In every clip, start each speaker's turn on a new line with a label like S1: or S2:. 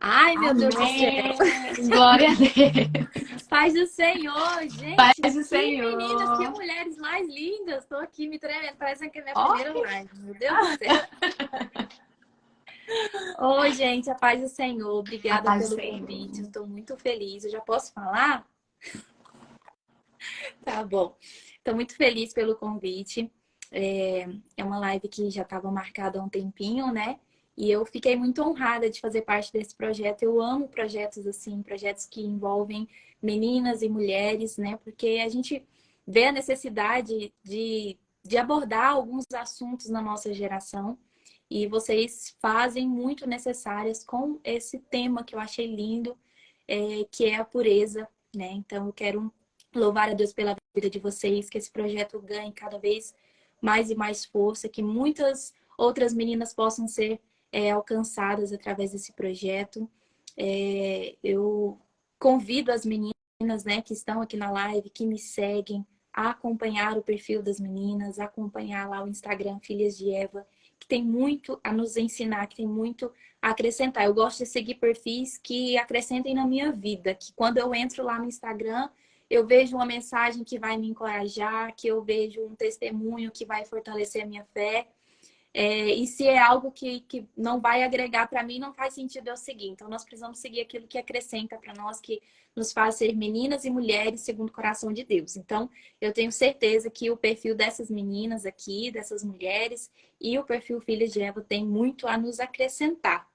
S1: Ai, meu Deus do céu.
S2: Amém! Glória a Deus!
S1: Paz do Senhor,
S2: Paz
S1: gente.
S2: do
S1: Que meninas, que
S2: Senhor!
S1: mulheres mais lindas. Estou aqui me tremendo. Parece que é minha
S2: Ó,
S1: primeira live. Meu Deus do céu. Oi, gente, a paz do Senhor.
S2: a
S1: Obrigada
S2: paz do
S1: pelo
S2: Senhor.
S1: convite. Eu estou muito feliz. Eu já posso falar? Tá bom. Estou muito feliz pelo convite. É uma live que já estava marcada há um tempinho, né? E eu fiquei muito honrada de fazer parte desse projeto. Eu amo projetos assim, projetos que envolvem meninas e mulheres, né? Porque a gente vê a necessidade de abordar alguns assuntos na nossa geração. E vocês fazem muito necessárias com esse tema que eu achei lindo, que é a pureza, né? Então eu quero louvar a Deus pela vida de vocês, que esse projeto ganhe cada vez mais e mais força, que muitas outras meninas possam ser alcançadas através desse projeto. Eu convido as meninas, né, que estão aqui na live, que me seguem, a acompanhar o perfil das meninas, a acompanhar lá o Instagram Filhas de Eva, que tem muito a nos ensinar, que tem muito a acrescentar. Eu gosto de seguir perfis que acrescentem na minha vida, que quando eu entro lá no Instagram, eu vejo uma mensagem que vai me encorajar, que eu vejo um testemunho que vai fortalecer a minha fé. E se é algo que não vai agregar para mim, não faz sentido eu seguir. Então, nós precisamos seguir aquilo que acrescenta para nós, que nos faz ser meninas e mulheres segundo o coração de Deus. Então, eu tenho certeza que o perfil dessas meninas aqui, dessas mulheres, e o perfil Filhas de Eva tem muito a nos acrescentar.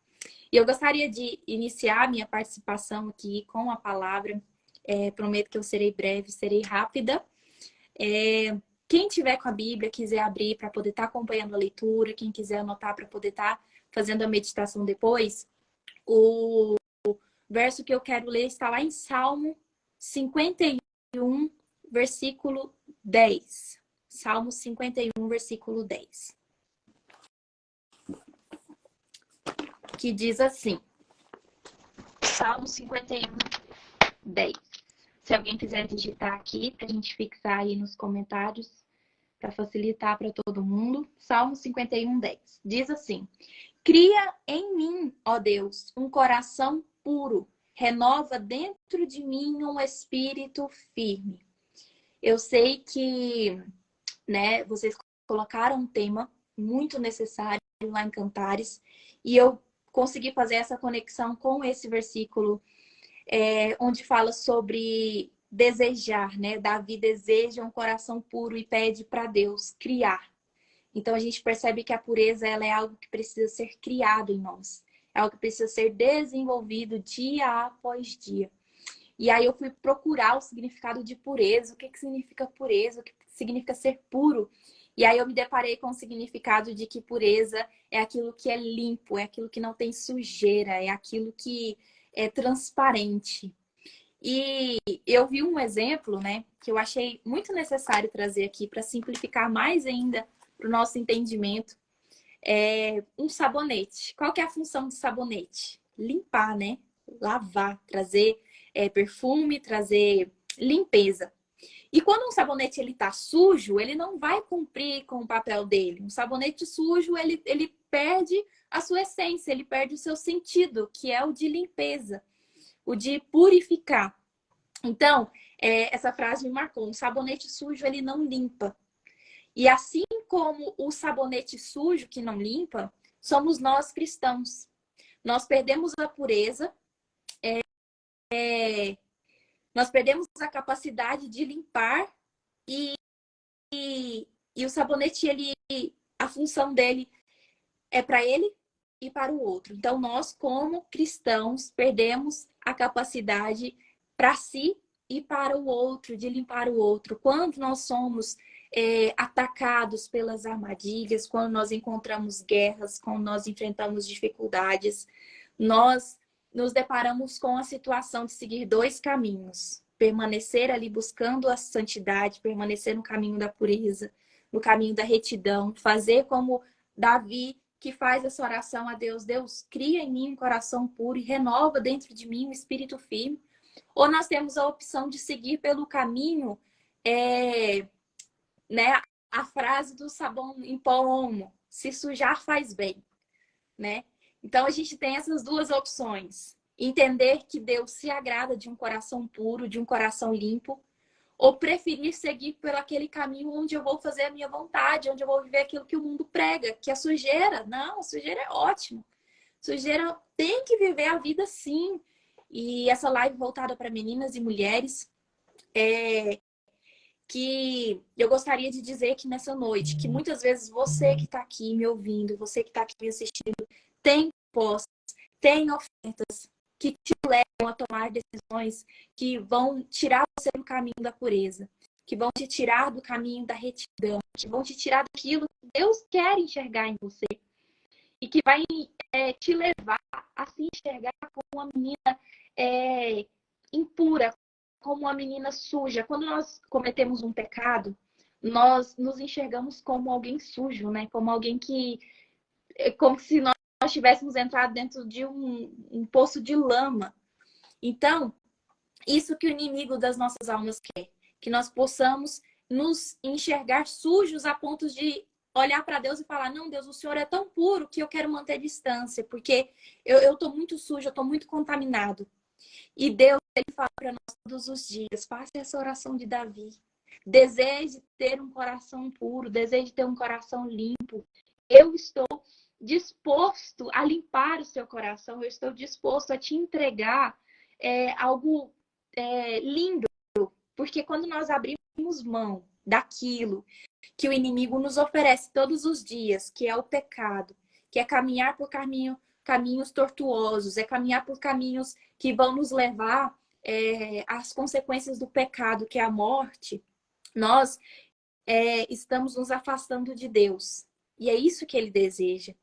S1: E eu gostaria de iniciar minha participação aqui com a palavra. Prometo que eu serei breve, serei rápida. Quem tiver com a Bíblia, quiser abrir para poder estar acompanhando a leitura, quem quiser anotar para poder estar fazendo a meditação depois, o verso que eu quero ler está lá em Salmo 51, versículo 10. Salmo 51, versículo 10. Que diz assim. Salmo 51, 10. Se alguém quiser digitar aqui, para a gente fixar aí nos comentários, para facilitar para todo mundo. Salmo 51, 10. Diz assim: Cria em mim, ó Deus, um coração puro. Renova dentro de mim um espírito firme. Eu sei que, né, vocês colocaram um tema muito necessário lá em Cantares, e eu consegui fazer essa conexão com esse versículo, onde fala sobre desejar, né? Davi deseja um coração puro e pede para Deus criar. Então a gente percebe que a pureza ela é algo que precisa ser criado em nós. É algo que precisa ser desenvolvido dia após dia. E aí eu fui procurar o significado de pureza, o que significa pureza, o que significa ser puro. E aí eu me deparei com o significado de que pureza é aquilo que é limpo, é aquilo que não tem sujeira, é aquilo que é transparente. E eu vi um exemplo, né, que eu achei muito necessário trazer aqui para simplificar mais ainda para o nosso entendimento. Um sabonete. Qual que é a função do sabonete? Limpar, né? Lavar, trazer perfume, trazer limpeza. E quando um sabonete ele tá sujo, ele não vai cumprir com o papel dele. Um sabonete sujo, ele perde a sua essência, ele perde o seu sentido, que é o de limpeza, o de purificar. Então, essa frase me marcou. Um sabonete sujo, ele não limpa. E assim como o sabonete sujo que não limpa, somos nós cristãos. Nós perdemos a pureza, nós perdemos a capacidade de limpar e o sabonete, a função dele é para ele e para o outro. Então, nós, como cristãos, perdemos a capacidade para si e para o outro, de limpar o outro. Quando nós somos atacados pelas armadilhas, quando nós encontramos guerras, quando nós enfrentamos dificuldades, nós nos deparamos com a situação de seguir dois caminhos. Permanecer ali buscando a santidade, permanecer no caminho da pureza, no caminho da retidão, fazer como Davi, que faz essa oração a Deus: Deus, cria em mim um coração puro e renova dentro de mim um espírito firme. Ou nós temos a opção de seguir pelo caminho, né? A frase do sabão em pó homo, se sujar faz bem, né? Então a gente tem essas duas opções. Entender que Deus se agrada de um coração puro, de um coração limpo, ou preferir seguir por aquele caminho onde eu vou fazer a minha vontade, onde eu vou viver aquilo que o mundo prega, que é sujeira. Não, a sujeira é ótimo. Sujeira tem que viver a vida sim. E essa live voltada para meninas e mulheres, que eu gostaria de dizer que nessa noite, que muitas vezes você que está aqui me ouvindo, você que está aqui me assistindo, tem propostas, tem ofertas que te levam a tomar decisões que vão tirar você do caminho da pureza, que vão te tirar do caminho da retidão, que vão te tirar daquilo que Deus quer enxergar em você e que vai te levar a se enxergar como uma menina impura, como uma menina suja. Quando nós cometemos um pecado, nós nos enxergamos como alguém sujo, né? Como alguém que... como se nós tivéssemos entrado dentro de um poço de lama. Então, isso que o inimigo das nossas almas quer. Que nós possamos nos enxergar sujos a ponto de olhar para Deus e falar, não, Deus, o Senhor é tão puro que eu quero manter distância, porque eu estou muito sujo, eu estou muito contaminado. E Deus, ele fala para nós todos os dias, faça essa oração de Davi. Deseje ter um coração puro, deseje ter um coração limpo. Eu estou disposto a limpar o seu coração, eu estou disposto a te entregar algo lindo. Porque quando nós abrimos mão daquilo que o inimigo nos oferece todos os dias, que é o pecado, que é caminhar por caminhos tortuosos, é caminhar por caminhos que vão nos levar às consequências do pecado, que é a morte, nós estamos nos afastando de Deus. E é isso que ele deseja,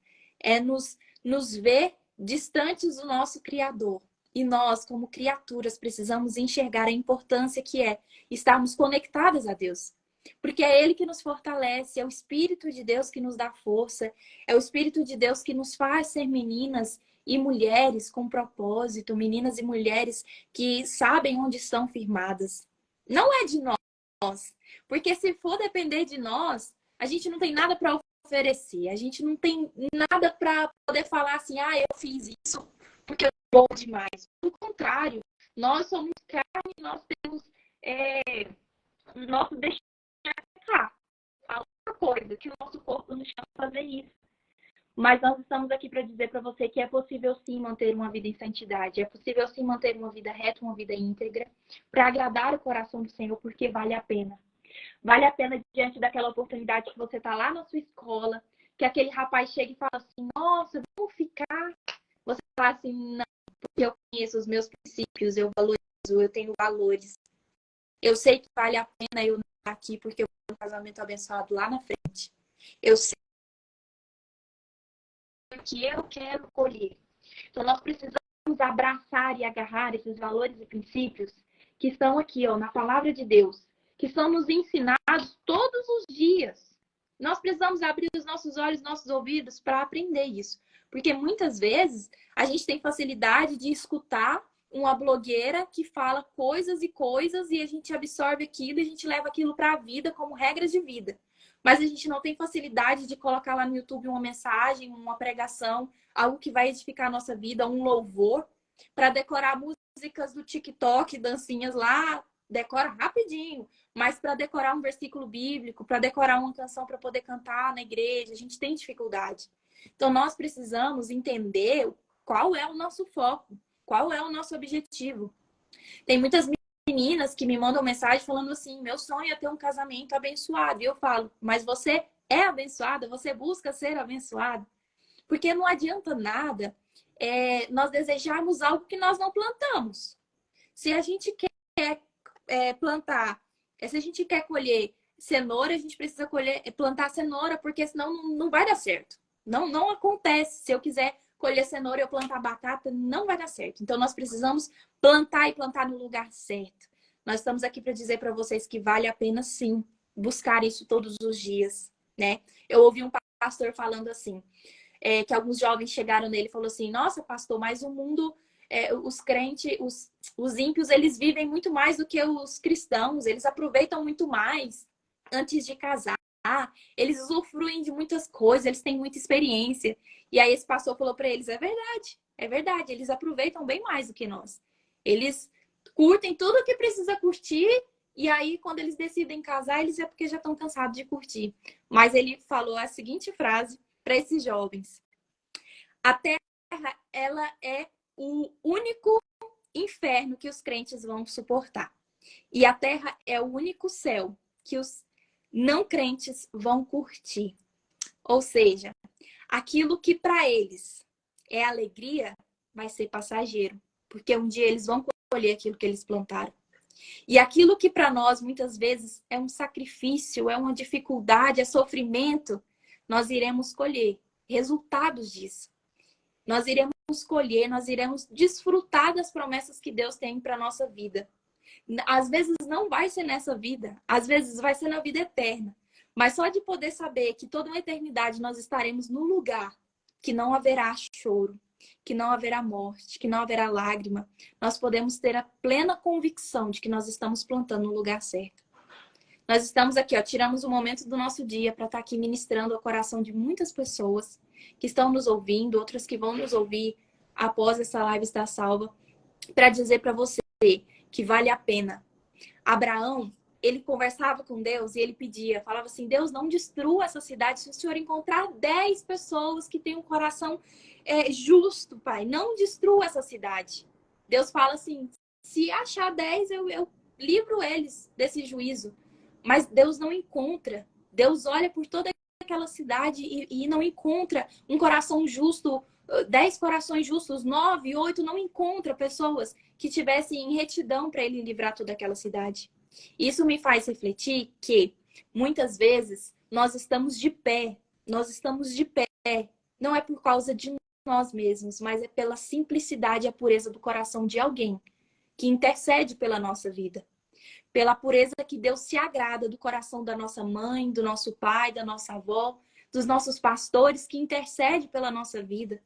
S1: é nos ver distantes do nosso Criador. E nós, como criaturas, precisamos enxergar a importância que é estarmos conectadas a Deus. Porque é Ele que nos fortalece, é o Espírito de Deus que nos dá força, é o Espírito de Deus que nos faz ser meninas e mulheres com propósito, meninas e mulheres que sabem onde estão firmadas. Não é de nós, porque se for depender de nós, a gente não tem nada para oferecer, a gente não tem nada para poder falar assim, eu fiz isso porque eu sou bom demais. Pelo contrário, nós somos carne, nós temos nosso destino a única coisa que o nosso corpo nos chama a fazer isso. Mas nós estamos aqui para dizer para você que é possível sim manter uma vida em santidade, é possível sim manter uma vida reta, uma vida íntegra, para agradar o coração do Senhor, porque vale a pena. Vale a pena diante daquela oportunidade que você está lá na sua escola, que aquele rapaz chega e fala assim, nossa, vamos ficar. Você fala assim, não, porque eu conheço os meus princípios, eu valorizo, eu tenho valores. Eu sei que vale a pena eu estar aqui porque eu tenho um casamento abençoado lá na frente. Eu sei que eu quero colher. Então, nós precisamos abraçar e agarrar esses valores e princípios que estão aqui, na palavra de Deus, que são nos ensinados todos os dias. Nós precisamos abrir os nossos olhos, nossos ouvidos para aprender isso. Porque muitas vezes a gente tem facilidade de escutar uma blogueira que fala coisas e coisas e a gente absorve aquilo e a gente leva aquilo para a vida como regras de vida. Mas a gente não tem facilidade de colocar lá no YouTube uma mensagem, uma pregação, algo que vai edificar a nossa vida, um louvor, para decorar músicas do TikTok, dancinhas lá, decora rapidinho. Mas para decorar um versículo bíblico, para decorar uma canção para poder cantar na igreja, a gente tem dificuldade. Então nós precisamos entender qual é o nosso foco, qual é o nosso objetivo. Tem muitas meninas que me mandam mensagem falando assim, meu sonho é ter um casamento abençoado. E eu falo, mas você é abençoada? Você busca ser abençoada? Porque não adianta nada nós desejarmos algo que nós não plantamos. Se a gente quer plantar, se a gente quer colher cenoura, a gente precisa plantar cenoura, porque senão não vai dar certo. Não acontece. Se eu quiser colher cenoura e eu plantar batata, não vai dar certo. Então, nós precisamos plantar e plantar no lugar certo. Nós estamos aqui para dizer para vocês que vale a pena, sim, buscar isso todos os dias, né? Eu ouvi um pastor falando assim, que alguns jovens chegaram nele e falaram assim, nossa, pastor, mas o mundo, os crentes, os ímpios, eles vivem muito mais do que os cristãos, eles aproveitam muito mais antes de casar. eles usufruem de muitas coisas, eles têm muita experiência. E aí esse pastor falou para eles, é verdade, eles aproveitam bem mais do que nós. Eles curtem tudo o que precisa curtir, e aí quando eles decidem casar, eles é porque já estão cansados de curtir. Mas ele falou a seguinte frase para esses jovens: a terra, ela é o único inferno que os crentes vão suportar. E a terra é o único céu que os não crentes vão curtir. Ou seja, aquilo que para eles é alegria vai ser passageiro, porque um dia eles vão colher aquilo que eles plantaram. E aquilo que para nós muitas vezes é um sacrifício, é uma dificuldade, é sofrimento, nós iremos colher resultados disso. Nós iremos colher, nós iremos desfrutar das promessas que Deus tem para nossa vida. Às vezes não vai ser nessa vida, às vezes vai ser na vida eterna. Mas só de poder saber que toda uma eternidade nós estaremos no lugar que não haverá choro, que não haverá morte, que não haverá lágrima, nós podemos ter a plena convicção de que nós estamos plantando no lugar certo. Nós estamos aqui, ó, tiramos um momento do nosso dia para estar aqui ministrando ao coração de muitas pessoas que estão nos ouvindo, outras que vão nos ouvir após essa live estar salva, para dizer para você que vale a pena. Abraão, ele conversava com Deus e ele pedia, falava assim, Deus, não destrua essa cidade se o Senhor encontrar 10 pessoas que têm um coração justo, Pai. Não destrua essa cidade. Deus fala assim, se achar 10, eu livro eles desse juízo. Mas Deus não encontra. Deus olha por toda aquela cidade e não encontra um coração justo, 10 corações justos, 9, 8, não encontra pessoas que tivessem em retidão para ele livrar toda aquela cidade. Isso me faz refletir que muitas vezes nós estamos de pé, não é por causa de nós mesmos, mas é pela simplicidade e a pureza do coração de alguém que intercede pela nossa vida. Pela pureza que Deus se agrada do coração da nossa mãe, do nosso pai, da nossa avó, dos nossos pastores que intercede pela nossa vida.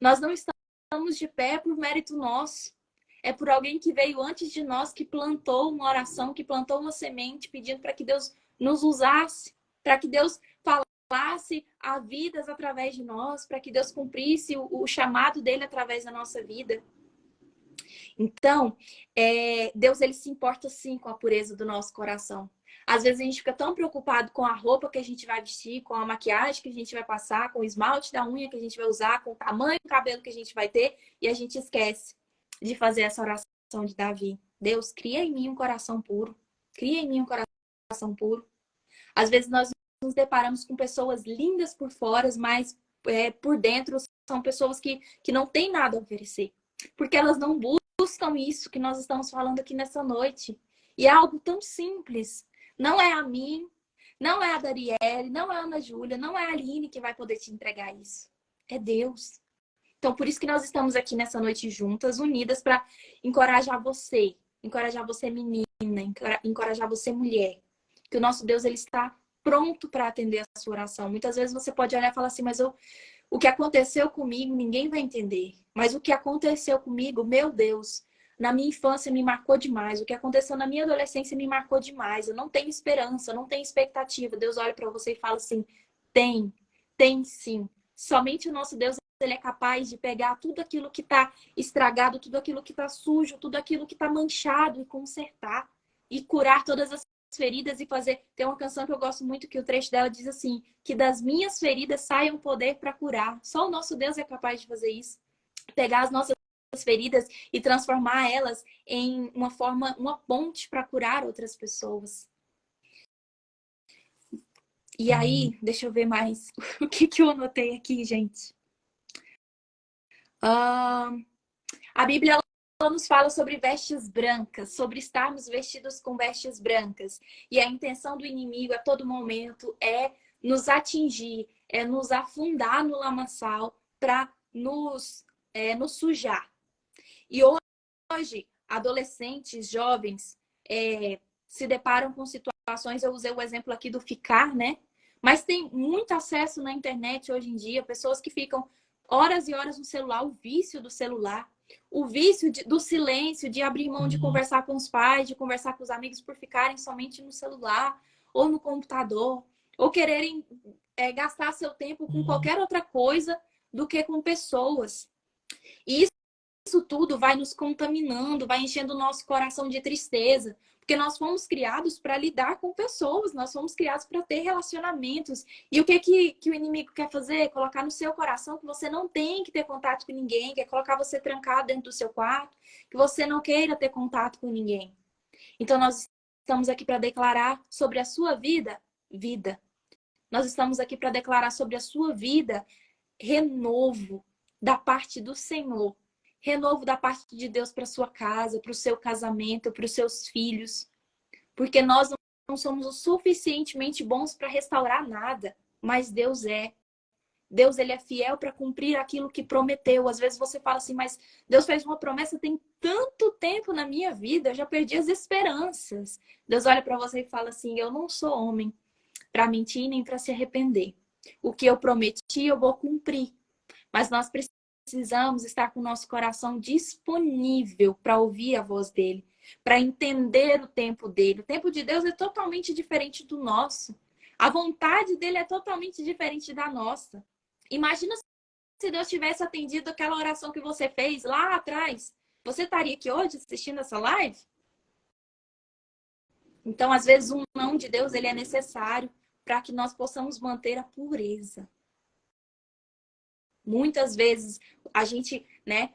S1: Nós não estamos de pé por mérito nosso. É por alguém que veio antes de nós, que plantou uma oração, que plantou uma semente, pedindo para que Deus nos usasse, para que Deus falasse a vidas através de nós, para que Deus cumprisse o chamado dele através da nossa vida. Então, Deus, ele se importa sim com a pureza do nosso coração. Às vezes a gente fica tão preocupado com a roupa que a gente vai vestir, com a maquiagem que a gente vai passar, com o esmalte da unha que a gente vai usar, com o tamanho do cabelo que a gente vai ter, e a gente esquece de fazer essa oração de Davi. Deus, cria em mim um coração puro. Cria em mim um coração puro. Às vezes nós nos deparamos com pessoas lindas por fora, mas por dentro são pessoas que não têm nada a oferecer. Porque elas não buscam isso que nós estamos falando aqui nessa noite. E é algo tão simples. Não é a mim, não é a Darielle, não é a Ana Júlia, não é a Aline que vai poder te entregar isso. É Deus. Então, por isso que nós estamos aqui nessa noite juntas, unidas, para encorajar você menina, encorajar você mulher. Que o nosso Deus, ele está pronto para atender a sua oração. Muitas vezes você pode olhar e falar assim, mas o que aconteceu comigo, ninguém vai entender. Mas o que aconteceu comigo, meu Deus, na minha infância me marcou demais. O que aconteceu na minha adolescência me marcou demais. Eu não tenho esperança, eu não tenho expectativa. Deus olha para você e fala assim, tem sim. Somente o nosso Deus, ele é capaz de pegar tudo aquilo que está estragado, tudo aquilo que está sujo, tudo aquilo que está manchado e consertar. E curar todas as feridas e fazer... Tem uma canção que eu gosto muito, que o trecho dela diz assim, que das minhas feridas saia um poder para curar. Só o nosso Deus é capaz de fazer isso. Pegar as nossas feridas e transformar elas em uma ponte para curar outras pessoas. E aí, deixa eu ver mais o que eu anotei aqui, gente. A Bíblia ela nos fala sobre vestes brancas, sobre estarmos vestidos com vestes brancas. E a intenção do inimigo a todo momento é nos atingir, é nos afundar no lamaçal para nos sujar. E hoje, adolescentes, jovens, se deparam com situações, eu usei o exemplo aqui do ficar, né? Mas tem muito acesso na internet hoje em dia, pessoas que ficam horas e horas no celular, o vício do celular, o vício do silêncio, de abrir mão de conversar com os pais, de conversar com os amigos por ficarem somente no celular ou no computador. ou quererem gastar seu tempo com qualquer outra coisa do que com pessoas. E isso tudo vai nos contaminando, vai enchendo o nosso coração de tristeza, porque nós fomos criados para lidar com pessoas, nós fomos criados para ter relacionamentos. E o que o inimigo quer fazer? Colocar no seu coração que você não tem que ter contato com ninguém, quer colocar você trancado dentro do seu quarto, que você não queira ter contato com ninguém. Então nós estamos aqui para declarar sobre a sua vida, vida. Nós estamos aqui para declarar sobre a sua vida renovo da parte do Senhor. Renovo da parte de Deus para sua casa, para o seu casamento, para os seus filhos. Porque nós não somos o suficientemente bons para restaurar nada, mas Deus é. Deus, ele é fiel para cumprir aquilo que prometeu. Às vezes você fala assim, mas Deus fez uma promessa tem tanto tempo na minha vida, eu já perdi as esperanças. Deus olha para você e fala assim, eu não sou homem para mentir nem para se arrepender. O que eu prometi, eu vou cumprir. Mas nós precisamos estar com o nosso coração disponível para ouvir a voz dele, para entender o tempo dele. O tempo de Deus é totalmente diferente do nosso. A vontade dele é totalmente diferente da nossa. Imagina se Deus tivesse atendido aquela oração que você fez lá atrás. Você estaria aqui hoje assistindo essa live? Então, às vezes, um não de Deus ele é necessário para que nós possamos manter a pureza. Muitas vezes a gente, né,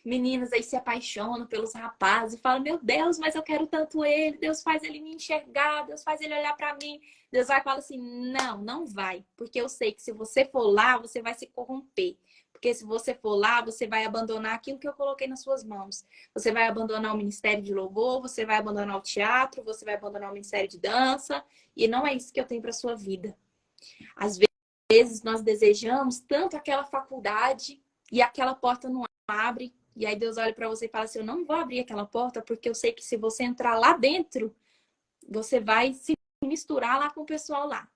S1: meninas aí se apaixonam pelos rapazes e falam, meu Deus, mas eu quero tanto ele, Deus faz ele me enxergar, Deus faz ele olhar para mim. Deus vai falar assim, não, não vai, porque eu sei que se você for lá, você vai se corromper. Porque se você for lá, você vai abandonar aquilo que eu coloquei nas suas mãos. Você vai abandonar o ministério de louvor, você vai abandonar o teatro, você vai abandonar o ministério de dança, e não é isso que eu tenho para sua vida. Às vezes nós desejamos tanto aquela faculdade e aquela porta não abre. E aí Deus olha para você e fala assim, eu não vou abrir aquela porta porque eu sei que se você entrar lá dentro, você vai se misturar lá com o pessoal lá.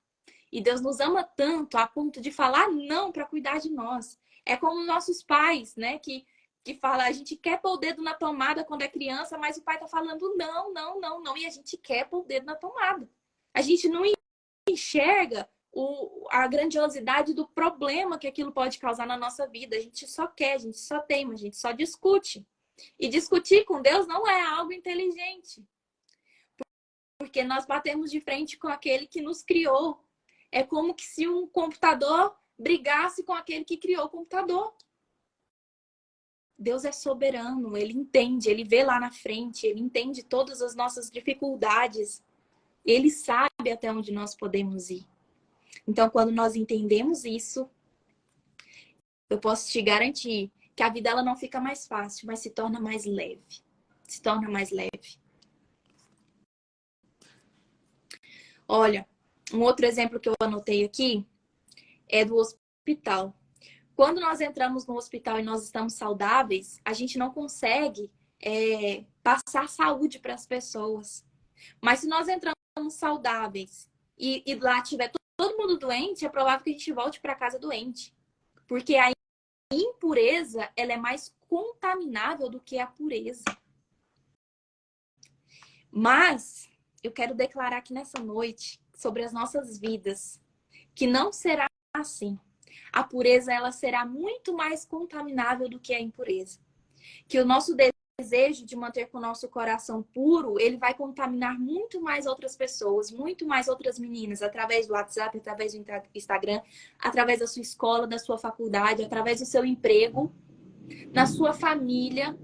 S1: E Deus nos ama tanto a ponto de falar não para cuidar de nós. É como nossos pais, né? Que fala, a gente quer pôr o dedo na tomada quando é criança, mas o pai tá falando não, não, não, não. E a gente quer pôr o dedo na tomada. A gente não enxerga a grandiosidade do problema que aquilo pode causar na nossa vida. A gente só quer, a gente só teima, a gente só discute. E discutir com Deus não é algo inteligente. Porque nós batemos de frente com aquele que nos criou. É como que se um computador brigasse com aquele que criou o computador. Deus é soberano, ele entende, ele vê lá na frente, ele entende todas as nossas dificuldades. Ele sabe até onde nós podemos ir. Então, quando nós entendemos isso, eu posso te garantir que a vida ela não fica mais fácil, mas se torna mais leve. Se torna mais leve. Olha, um outro exemplo que eu anotei aqui é do hospital. Quando nós entramos no hospital e nós estamos saudáveis, a gente não consegue passar saúde para as pessoas. Mas se nós entramos saudáveis e lá tiver todo mundo doente, é provável que a gente volte para casa doente. Porque a impureza, ela é mais contaminável do que a pureza. Mas eu quero declarar aqui nessa noite sobre as nossas vidas que não será assim. A pureza, ela será muito mais contaminável do que a impureza. Que o nosso desejo de manter com o nosso coração puro, ele vai contaminar muito mais outras pessoas, muito mais outras meninas, através do WhatsApp, através do Instagram, através da sua escola, da sua faculdade, através do seu emprego, na sua família.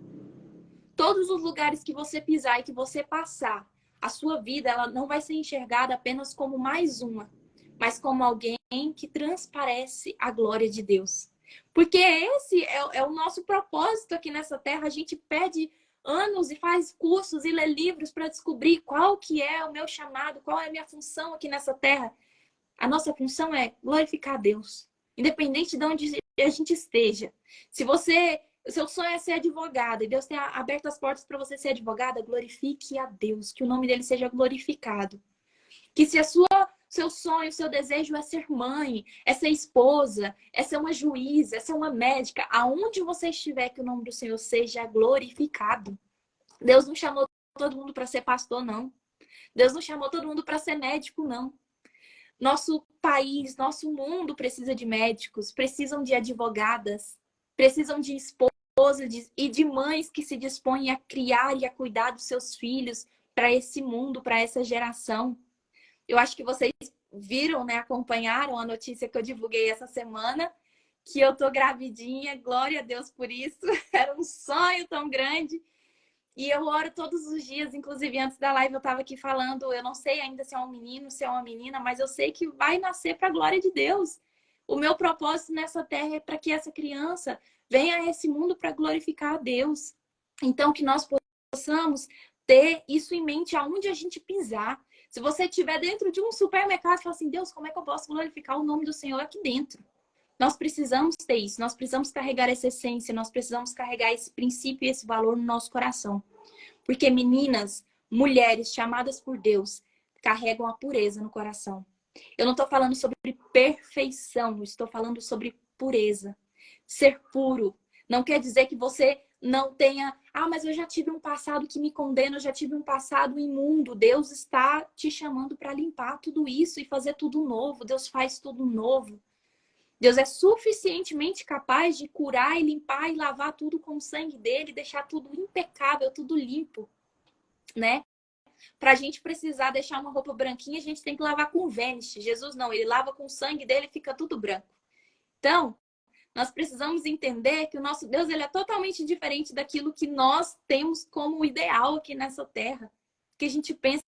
S1: Todos os lugares que você pisar e que você passar, a sua vida ela não vai ser enxergada apenas como mais uma, mas como alguém que transparece a glória de Deus. Porque esse é o nosso propósito aqui nessa terra. A gente perde anos e faz cursos e lê livros para descobrir qual que é o meu chamado, qual é a minha função aqui nessa terra. A nossa função é glorificar a Deus, independente de onde a gente esteja. Se o seu sonho é ser advogada e Deus tem aberto as portas para você ser advogada, glorifique a Deus, que o nome dele seja glorificado. Que se seu sonho, seu desejo é ser mãe, é ser esposa, é ser uma juíza, é ser uma médica, aonde você estiver, que o nome do Senhor seja glorificado. Deus não chamou todo mundo para ser pastor, não. Deus não chamou todo mundo para ser médico, não. Nosso país, nosso mundo precisa de médicos, precisam de advogadas, precisam de esposas e de mães que se dispõem a criar e a cuidar dos seus filhos para esse mundo, para essa geração. Eu acho que vocês viram, né, acompanharam a notícia que eu divulguei essa semana, que eu tô gravidinha, glória a Deus por isso. Era um sonho tão grande. E eu oro todos os dias, inclusive antes da live eu estava aqui falando, eu não sei ainda se é um menino, se é uma menina, mas eu sei que vai nascer para a glória de Deus. O meu propósito nessa terra é para que essa criança venha a esse mundo para glorificar a Deus. Então, que nós possamos ter isso em mente aonde a gente pisar. Se você estiver dentro de um supermercado e falar assim, Deus, como é que eu posso glorificar o nome do Senhor aqui dentro? Nós precisamos ter isso, nós precisamos carregar essa essência, nós precisamos carregar esse princípio e esse valor no nosso coração. Porque meninas, mulheres chamadas por Deus, carregam a pureza no coração. Eu não estou falando sobre perfeição, estou falando sobre pureza. Ser puro não quer dizer que você não tenha, mas eu já tive um passado que me condena, eu já tive um passado imundo. Deus está te chamando para limpar tudo isso e fazer tudo novo. Deus faz tudo novo. Deus é suficientemente capaz de curar e limpar e lavar tudo com o sangue dele, deixar tudo impecável, tudo limpo, né? Para a gente precisar deixar uma roupa branquinha, a gente tem que lavar com Vanish. Jesus não, ele lava com o sangue dele e fica tudo branco. Então, nós precisamos entender que o nosso Deus ele é totalmente diferente daquilo que nós temos como ideal aqui nessa terra. Que a gente pensa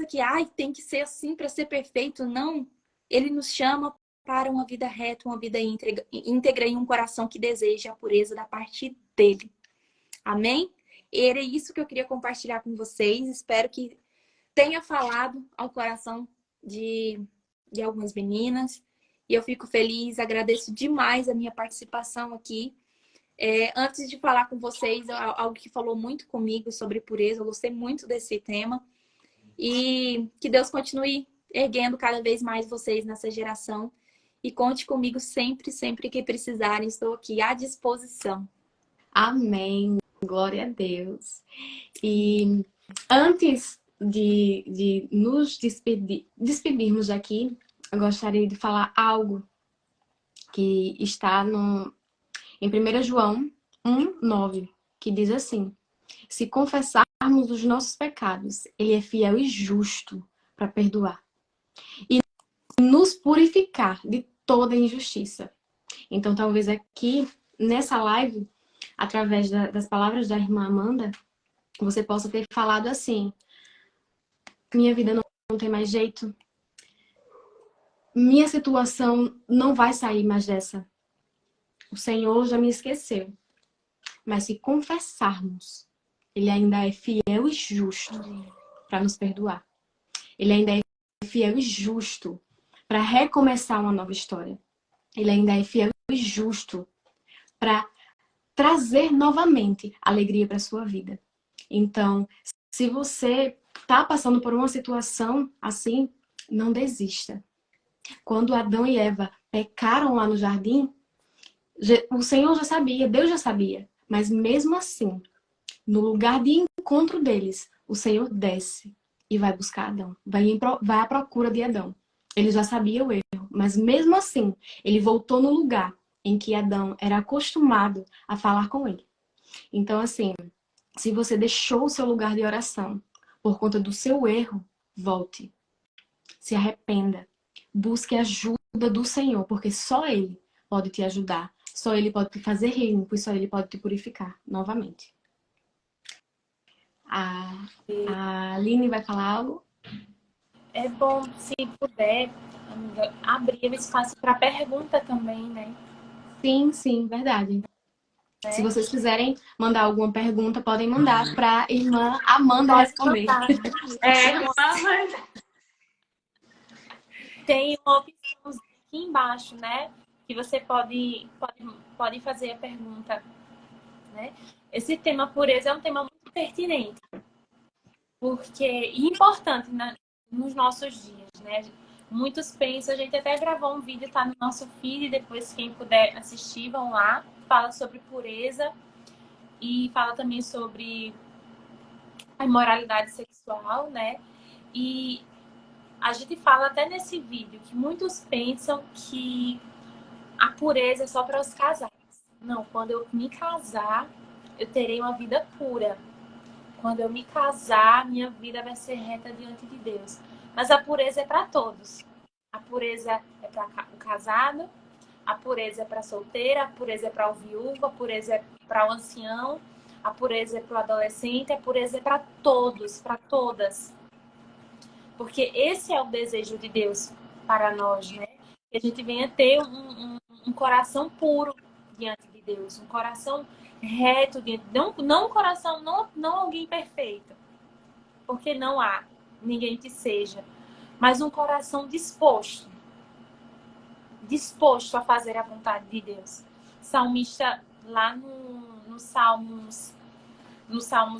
S1: que tem que ser assim para ser perfeito. Não, ele nos chama para uma vida reta, uma vida íntegra e um coração que deseja a pureza da parte dele. Amém? Era isso que eu queria compartilhar com vocês. Espero que tenha falado ao coração de algumas meninas. E eu fico feliz, agradeço demais a minha participação aqui. Antes de falar com vocês, algo que falou muito comigo sobre pureza, eu gostei muito desse tema. E que Deus continue erguendo cada vez mais vocês nessa geração. E conte comigo sempre, sempre que precisarem. Estou aqui à disposição.
S2: Amém. Glória a Deus. E antes de nos despedirmos aqui, eu gostaria de falar algo que está em 1 João 1:9, que diz assim: se confessarmos os nossos pecados, ele é fiel e justo para perdoar e nos purificar de toda injustiça. Então, talvez aqui, nessa live, através das palavras da irmã Amanda, você possa ter falado assim: minha vida não tem mais jeito, minha situação não vai sair mais dessa. O Senhor já me esqueceu. Mas se confessarmos, ele ainda é fiel e justo para nos perdoar. Ele ainda é fiel e justo para recomeçar uma nova história. Ele ainda é fiel e justo para trazer novamente alegria para a sua vida. Então, se você está passando por uma situação assim, não desista. Quando Adão e Eva pecaram lá no jardim, o Senhor já sabia, Deus já sabia. Mas mesmo assim, no lugar de encontro deles, o Senhor desce e vai buscar Adão. Vai à procura de Adão. Ele já sabia o erro, mas mesmo assim, ele voltou no lugar em que Adão era acostumado a falar com ele. Então, assim, se você deixou o seu lugar de oração por conta do seu erro, volte. Se arrependa. Busque ajuda do Senhor, porque só Ele pode te ajudar. Só Ele pode te fazer limpo e só Ele pode te purificar novamente. A Aline vai falar algo?
S3: É bom, se puder, amiga, abrir o espaço para pergunta também, né?
S2: Sim, verdade. Se vocês quiserem mandar alguma pergunta, podem mandar para a irmã Amanda responder.
S3: Tem uma opção aqui embaixo, né? Que você pode fazer a pergunta, né? Esse tema pureza é um tema muito pertinente, e importante nos nossos dias, né? Muitos pensam, a gente até gravou um vídeo, tá no nosso feed, depois quem puder assistir, vão lá, fala sobre pureza e fala também sobre a imoralidade sexual, né? E A gente fala até nesse vídeo que muitos pensam que a pureza é só para os casais. Não, quando eu me casar, eu terei uma vida pura. Quando eu me casar, minha vida vai ser reta diante de Deus. Mas a pureza é para todos. A pureza é para o casado, a pureza é para a solteira, a pureza é para o viúvo, a pureza é para o ancião, a pureza é para o adolescente, a pureza é para todos, para todas. Porque esse é o desejo de Deus para nós, né? Que a gente venha ter um coração puro diante de Deus, um coração reto, não um coração, não alguém perfeito, porque não há ninguém que seja, mas um coração disposto a fazer a vontade de Deus. Salmista, lá no Salmos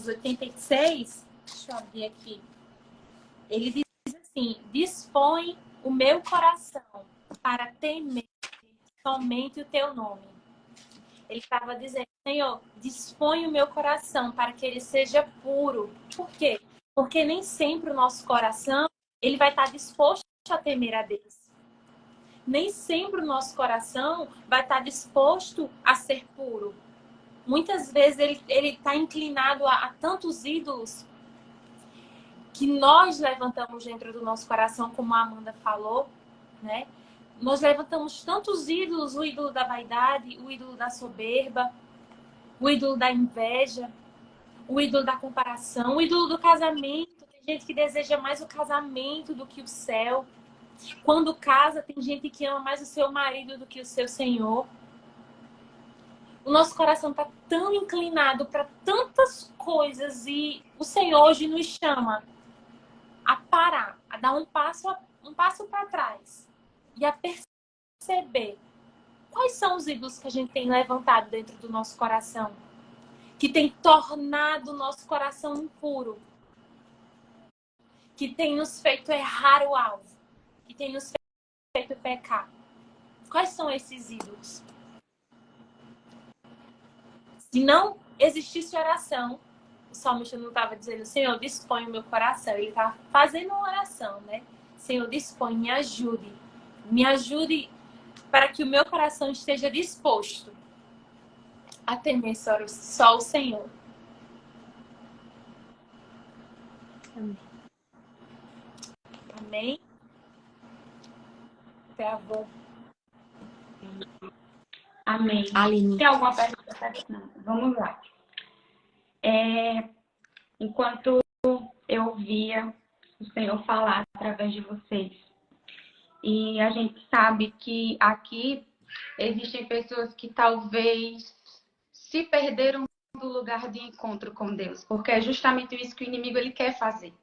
S3: 86, deixa eu abrir aqui, ele diz assim: dispõe o meu coração para temer somente o teu nome. Ele estava dizendo: Senhor, dispõe o meu coração para que ele seja puro. Por quê? Porque nem sempre o nosso coração ele vai estar disposto a temer a Deus. Nem sempre o nosso coração vai estar disposto a ser puro. Muitas vezes ele está inclinado a tantos ídolos que nós levantamos dentro do nosso coração, como a Amanda falou, né? Nós levantamos tantos ídolos, o ídolo da vaidade, o ídolo da soberba, o ídolo da inveja, o ídolo da comparação, o ídolo do casamento. Tem gente que deseja mais o casamento do que o céu. Quando casa, tem gente que ama mais o seu marido do que o seu Senhor. O nosso coração está tão inclinado para tantas coisas e o Senhor hoje nos chama a parar, a dar um passo para trás e a perceber quais são os ídolos que a gente tem levantado dentro do nosso coração, que tem tornado o nosso coração impuro, que tem nos feito errar o alvo, que tem nos feito pecar. Quais são esses ídolos? Se não existisse oração, o salmista não estava dizendo: Senhor, dispõe o meu coração. Ele estava fazendo uma oração, né? Senhor, dispõe, me ajude. Me ajude para que o meu coração esteja disposto a temer só o Senhor.
S2: Amém.
S3: Amém? Travou.
S4: Amém.
S2: Aline.
S4: Tem alguma pergunta? Não. Vamos lá. Enquanto eu ouvia o Senhor falar através de vocês, e a gente sabe que aqui existem pessoas que talvez se perderam do lugar de encontro com Deus, porque é justamente isso que o inimigo ele quer fazer.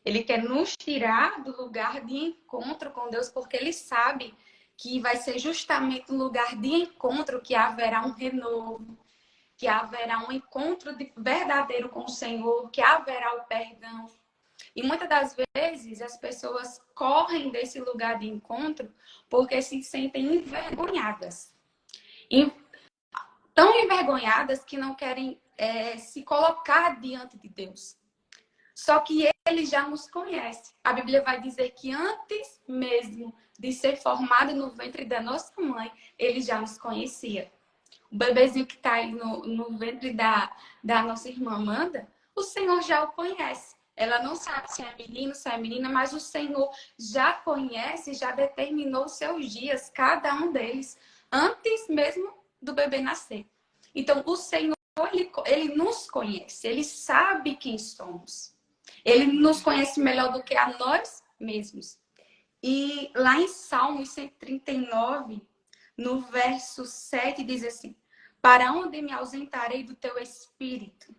S4: Ele quer nos tirar do lugar de encontro com Deus, porque ele sabe que vai ser justamente no lugar de encontro que haverá um renovo, que haverá um encontro verdadeiro com o Senhor, que haverá o perdão. E muitas das vezes as pessoas correm desse lugar de encontro porque se sentem envergonhadas. Tão envergonhadas que não querem se colocar diante de Deus. Só que ele já nos conhece. A Bíblia vai dizer que antes mesmo de ser formado no ventre da nossa mãe, ele já nos conhecia. O bebezinho que está aí no ventre da nossa irmã Amanda, o Senhor já o conhece. Ela não sabe se é menino, se é menina, mas o Senhor já conhece, já determinou os seus dias, cada um deles, antes mesmo do bebê nascer. Então, o Senhor, ele nos conhece, ele sabe quem somos. Ele nos conhece melhor do que a nós mesmos. E lá em Salmos 139, no verso 7, diz assim: para onde me ausentarei do teu espírito?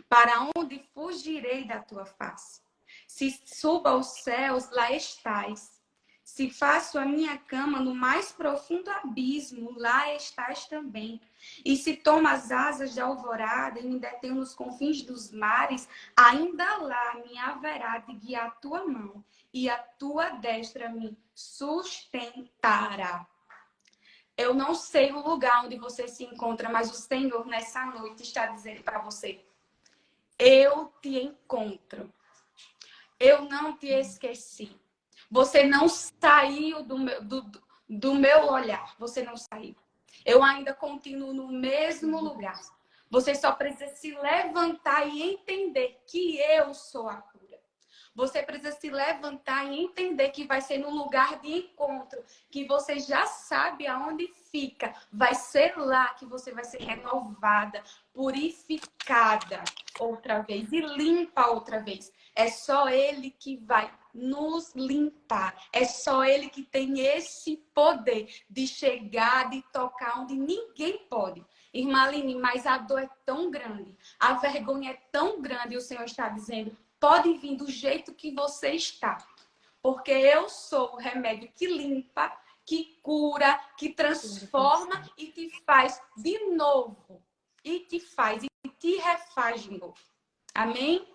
S4: Para onde fugirei da tua face? Se subo aos céus, lá estás. Se faço a minha cama no mais profundo abismo, lá estás também. E se tomo as asas de alvorada e me detenho nos confins dos mares, ainda lá me haverá de guiar a tua mão, e a tua destra me sustentará. Eu não sei o lugar onde você se encontra, mas o Senhor nessa noite está dizendo para você: eu te encontro. Eu não te esqueci. Você não saiu do meu olhar. Você não saiu. Eu ainda continuo no mesmo lugar. Você só precisa se levantar e entender que eu sou a cura. Você precisa se levantar e entender que vai ser no lugar de encontro, que você já sabe aonde fica. Vai ser lá que você vai ser renovada, purificada outra vez e limpa outra vez. É só Ele que vai nos limpar. É só Ele que tem esse poder de chegar, de tocar onde ninguém pode. Irmã Aline, mas a dor é tão grande, a vergonha é tão grande, e o Senhor está dizendo, pode vir do jeito que você está. Porque eu sou o remédio que limpa, que cura, que transforma e te faz de novo. E te faz, e te refaz de novo. Amém?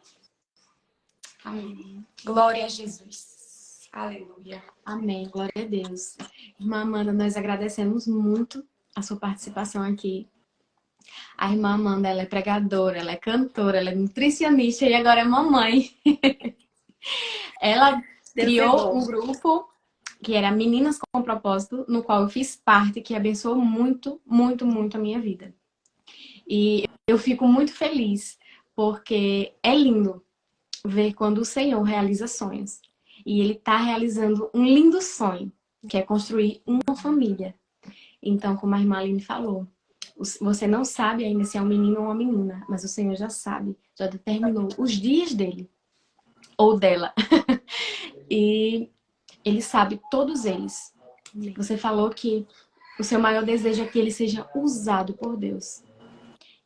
S4: Amém. Glória a Jesus. Aleluia.
S2: Amém, glória a Deus. Irmã Amanda, nós agradecemos muito a sua participação aqui. A irmã Amanda, ela é pregadora, ela é cantora, ela é nutricionista e agora é mamãe. Ela criou um grupo que era Meninas com Propósito, no qual eu fiz parte, que abençoou muito, muito, muito a minha vida. E eu fico muito feliz, porque é lindo ver quando o Senhor realiza sonhos. E Ele está realizando um lindo sonho, que é construir uma família. Então, como a irmã Aline falou, você não sabe ainda se é um menino ou uma menina, mas o Senhor já sabe, já determinou os dias dele ou dela. E Ele sabe todos eles. Você falou que o seu maior desejo é que ele seja usado por Deus.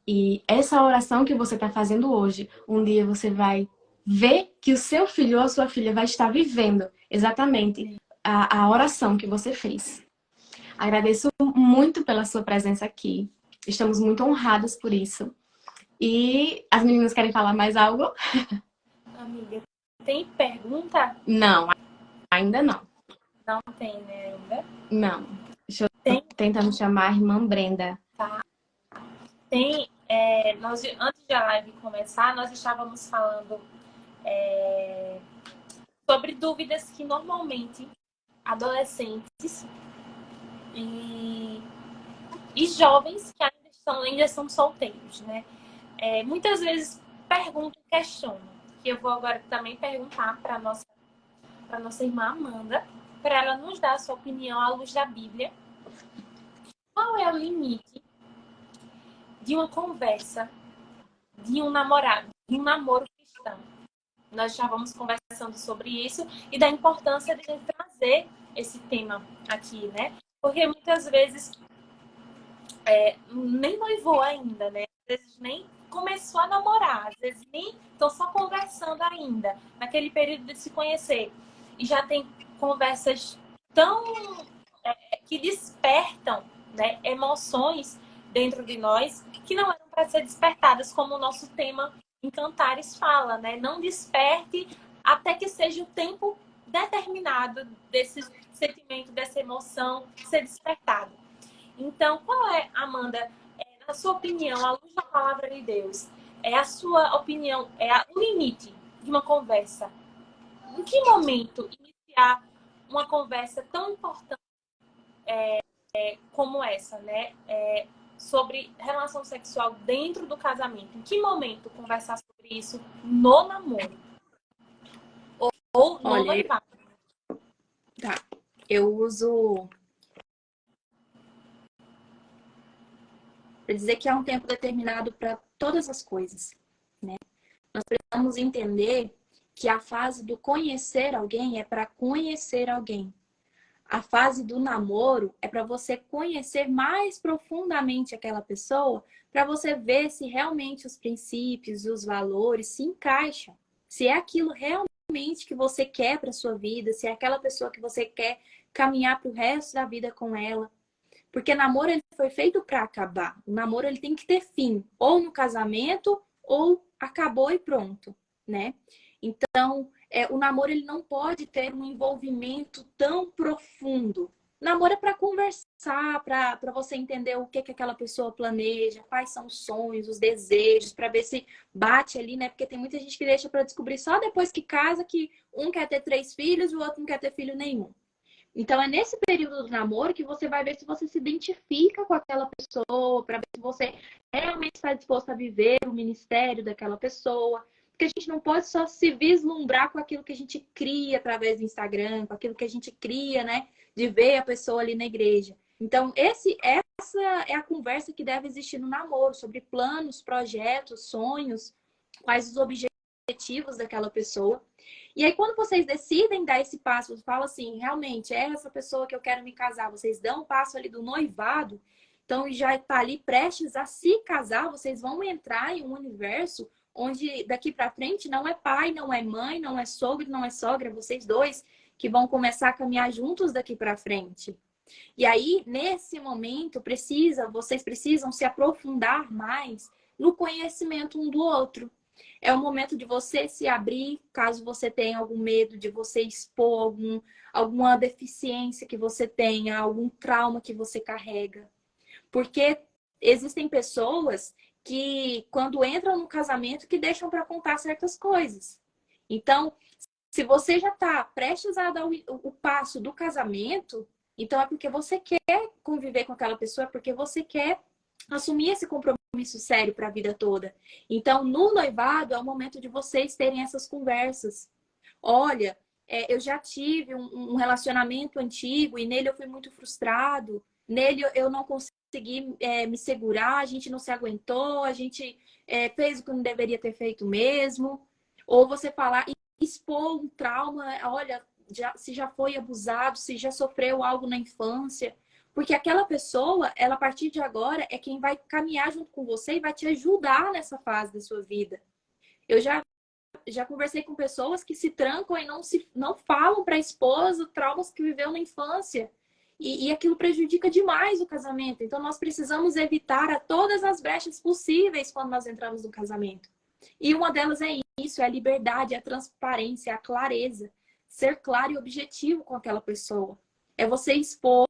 S2: E essa oração que você está fazendo hoje, um dia você vai ver que o seu filho ou a sua filha vai estar vivendo exatamente a oração que você fez. Agradeço muito pela sua presença aqui. Estamos muito honradas por isso. E as meninas querem falar mais algo?
S3: Amiga, tem pergunta?
S2: Não, ainda não.
S3: Não tem, né, ainda?
S2: Não. Deixa eu
S3: Tem.
S2: tentando chamar a irmã Brenda.
S3: Tá. Tem, antes da live começar, nós estávamos falando sobre dúvidas que normalmente adolescentes e jovens que ainda são solteiros, né? Muitas vezes perguntam e questionam. Que eu vou agora também perguntar para nossa irmã Amanda, para ela nos dar a sua opinião à luz da Bíblia. Qual é o limite de uma conversa, de um namoro cristão? Nós já vamos conversando sobre isso e da importância de trazer esse tema aqui, né? Porque muitas vezes nem noivou ainda, né? Às vezes nem começou a namorar, às vezes nem estão só conversando ainda, naquele período de se conhecer. E já tem conversas tão que despertam, né, emoções dentro de nós que não eram para ser despertadas, como o nosso tema em Cantares fala, né? Não desperte até que seja o tempo determinado desse sentimento, dessa emoção ser despertado. Então, qual é, Amanda, na sua opinião, à luz da palavra de Deus, a sua opinião, o limite de uma conversa? Em que momento iniciar uma conversa tão importante como essa, né? Sobre relação sexual dentro do casamento? Em que momento conversar sobre isso no namoro? Ou no noivado?
S1: Tá. Eu uso para dizer que há um tempo determinado para todas as coisas, né? Nós precisamos entender que a fase do conhecer alguém é para conhecer alguém. A fase do namoro é para você conhecer mais profundamente aquela pessoa, para você ver se realmente os princípios e os valores se encaixam. Se é aquilo realmente que você quer para sua vida, se é aquela pessoa que você quer caminhar para o resto da vida com ela. Porque namoro ele foi feito para acabar. O namoro ele tem que ter fim, ou no casamento, ou acabou e pronto, né? Então, o namoro ele não pode ter um envolvimento tão profundo, Namoro é para conversar, para você entender o que aquela pessoa planeja, quais são os sonhos, os desejos, para ver se bate ali, né? Porque tem muita gente que deixa para descobrir só depois que casa que um quer ter 3 filhos e o outro não quer ter filho nenhum. Então é nesse período do namoro que você vai ver se você se identifica com aquela pessoa, para ver se você realmente está disposto a viver o ministério daquela pessoa. Porque a gente não pode só se vislumbrar com aquilo que a gente cria através do Instagram, com aquilo que a gente cria, né? De ver a pessoa ali na igreja. Então, essa é a conversa que deve existir no namoro, sobre planos, projetos, sonhos, quais os objetivos daquela pessoa. E aí, quando vocês decidem dar esse passo, falam assim, realmente, é essa pessoa que eu quero me casar, vocês dão o passo ali do noivado, então já está ali prestes a se casar, vocês vão entrar em um universo onde daqui para frente não é pai, não é mãe, não é sogro, não é sogra, vocês dois que vão começar a caminhar juntos daqui para frente. E aí, nesse momento, vocês precisam se aprofundar mais no conhecimento um do outro. É o momento de você se abrir, caso você tenha algum medo de você expor alguma deficiência que você tenha, algum trauma que você carrega. Porque existem pessoas que, quando entram no casamento, que deixam para contar certas coisas. Então, se você já está prestes a dar o passo do casamento, então é porque você quer conviver com aquela pessoa, é porque você quer assumir esse compromisso sério para a vida toda. Então, no noivado, é o momento de vocês terem essas conversas. Olha, eu já tive um relacionamento antigo e nele eu fui muito frustrado. Nele eu não consegui me segurar, a gente não se aguentou, a gente fez o que não deveria ter feito mesmo. Ou você falar, expor um trauma, olha, se já foi abusado, se já sofreu algo na infância. Porque aquela pessoa, ela a partir de agora, é quem vai caminhar junto com você e vai te ajudar nessa fase da sua vida. Eu já conversei com pessoas que se trancam e não falam para a esposa traumas que viveu na infância. E aquilo prejudica demais o casamento. Então, nós precisamos evitar a todas as brechas possíveis quando nós entramos no casamento. E uma delas é isso, é a liberdade, a transparência, a clareza. Ser claro e objetivo com aquela pessoa. É você expor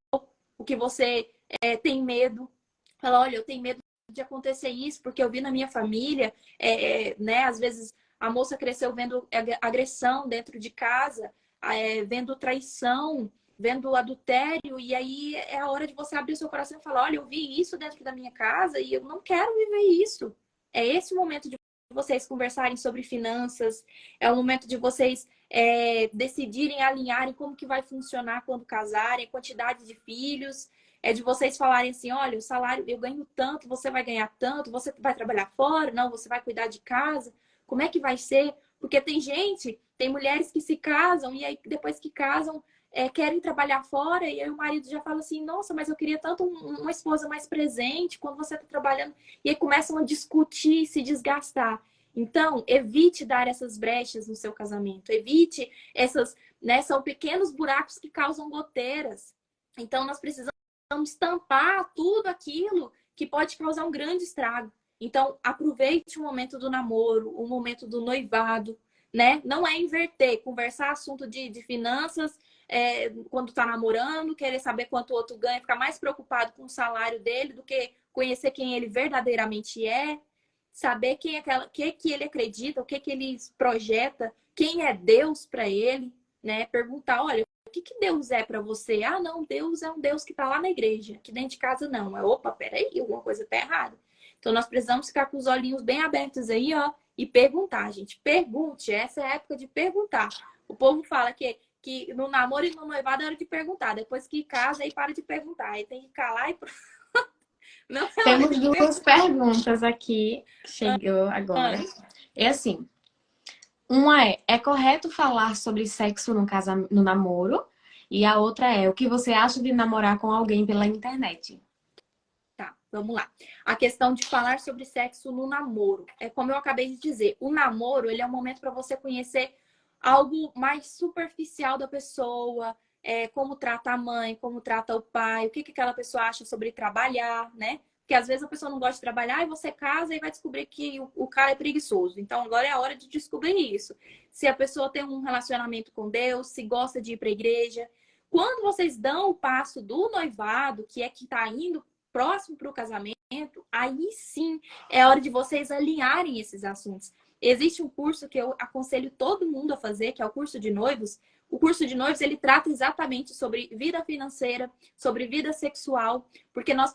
S1: o que você tem medo. Fala, olha, eu tenho medo de acontecer isso, porque eu vi na minha família, né? Às vezes a moça cresceu vendo agressão dentro de casa, vendo traição, vendo adultério, e aí é a hora de você abrir o seu coração e falar, olha, eu vi isso dentro da minha casa e eu não quero viver isso. É esse o momento de vocês conversarem sobre finanças, é o momento de vocês decidirem, alinharem como que vai funcionar quando casarem, a quantidade de filhos, é de vocês falarem assim, olha, o salário, eu ganho tanto, você vai ganhar tanto, você vai trabalhar fora, não, você vai cuidar de casa, como é que vai ser? Porque tem mulheres que se casam e aí depois que casam, querem trabalhar fora e aí o marido já fala assim, nossa, mas eu queria tanto uma esposa mais presente quando você está trabalhando. E aí começam a discutir, se desgastar. Então, evite dar essas brechas no seu casamento. Evite né, são pequenos buracos que causam goteiras. Então, nós precisamos tampar tudo aquilo que pode causar um grande estrago. Então, aproveite o momento do namoro, o momento do noivado, né? Não é inverter, conversar assunto de finanças quando tá namorando, querer saber quanto o outro ganha, ficar mais preocupado com o salário dele do que conhecer quem ele verdadeiramente é, saber que ele acredita, o que ele projeta, quem é Deus para ele, né? Perguntar, olha, o que Deus é para você? Ah, não, Deus é um Deus que tá lá na igreja, aqui dentro de casa não. Opa, peraí, alguma coisa tá errada. Então, nós precisamos ficar com os olhinhos bem abertos aí, ó, e perguntar, gente. Pergunte, essa é a época de perguntar. O povo fala que no namoro e no noivado é hora de perguntar. Depois que casa, aí para de perguntar. Aí tem que calar e... Não é hora
S2: Temos
S1: de
S2: duas perguntas aqui, chegou agora. É assim, uma é correto falar sobre sexo no namoro? E a outra é, o que você acha de namorar com alguém pela internet?
S1: Tá, vamos lá. A questão de falar sobre sexo no namoro. É como eu acabei de dizer, o namoro, ele é um momento para você conhecer algo mais superficial da pessoa, como trata a mãe, como trata o pai, o que aquela pessoa acha sobre trabalhar, né? Porque às vezes a pessoa não gosta de trabalhar e você casa e vai descobrir que o cara é preguiçoso. Então agora é a hora de descobrir isso. Se a pessoa tem um relacionamento com Deus, se gosta de ir para a igreja, Quando vocês dão o passo do noivado, que é que está indo próximo para o casamento, aí sim é hora de vocês alinharem esses assuntos. Existe um curso que eu aconselho todo mundo a fazer, que é o curso de noivos. O curso de noivos, ele trata exatamente sobre vida financeira, sobre vida sexual, porque nós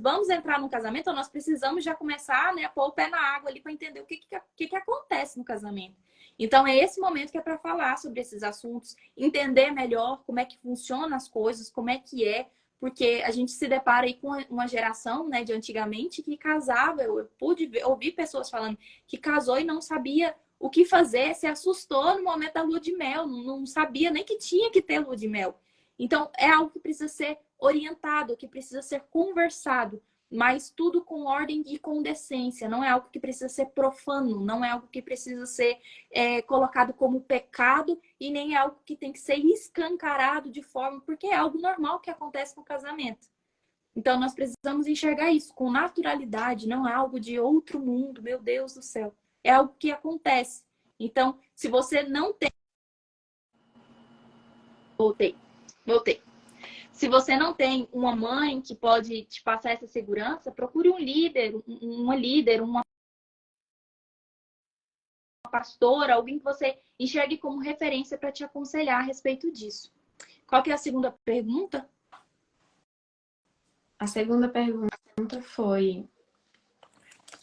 S1: vamos entrar no casamento, nós precisamos já começar, né, a pôr o pé na água ali para entender o que acontece no casamento. Então, é esse momento que é para falar sobre esses assuntos, entender melhor como é que funcionam as coisas, como é que é, porque a gente se depara aí com uma geração, né, de antigamente que casava. Eu pude ouvir pessoas falando que casou e não sabia o que fazer, se assustou no momento da lua de mel, não sabia nem que tinha que ter lua de mel. Então, é algo que precisa ser orientado, que precisa ser conversado, mas tudo com ordem e com decência. Não é algo que precisa ser profano, não é algo que precisa ser colocado como pecado e nem é algo que tem que ser escancarado de forma, porque é algo normal que acontece no casamento. Então, nós precisamos enxergar isso com naturalidade, não é algo de outro mundo, meu Deus do céu. É algo que acontece. Então, se você não tem... Voltei. Se você não tem uma mãe que pode te passar essa segurança, procure um líder, uma pastora, alguém que você enxergue como referência para te aconselhar a respeito disso. Qual que é a segunda pergunta?
S2: A segunda pergunta foi: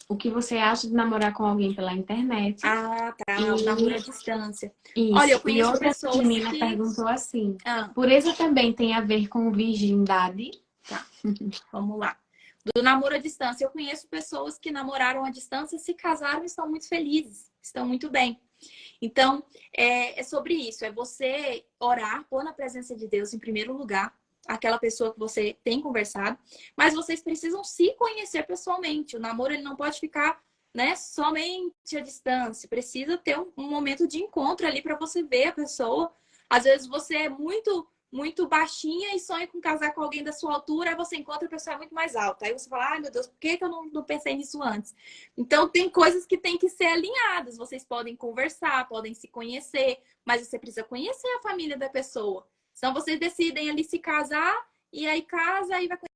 S2: o que você acha de namorar com alguém pela internet?
S1: Ah, tá. O namoro à distância.
S2: Isso.
S1: Olha, eu
S2: E
S1: conheço
S2: outra
S1: pessoas
S2: menina
S1: que...
S2: perguntou assim: pureza também tem a ver com virgindade?
S1: Tá, vamos lá. Do namoro à distância, eu conheço pessoas que namoraram à distância, se casaram e estão muito felizes, estão muito bem. Então, é sobre isso. É você orar, pôr na presença de Deus em primeiro lugar, aquela pessoa que você tem conversado, mas vocês precisam se conhecer pessoalmente. O namoro, ele não pode ficar, né, somente à distância. Precisa ter um momento de encontro ali para você ver a pessoa. Às vezes você é muito baixinha e sonha com casar com alguém da sua altura, aí você encontra a pessoa muito mais alta. Aí você fala, ai meu Deus, por que eu não pensei nisso antes? Então, tem coisas que tem que ser alinhadas. Vocês podem conversar, podem se conhecer, mas você precisa conhecer a família da pessoa. Senão vocês decidem ali se casar, e aí casa e vai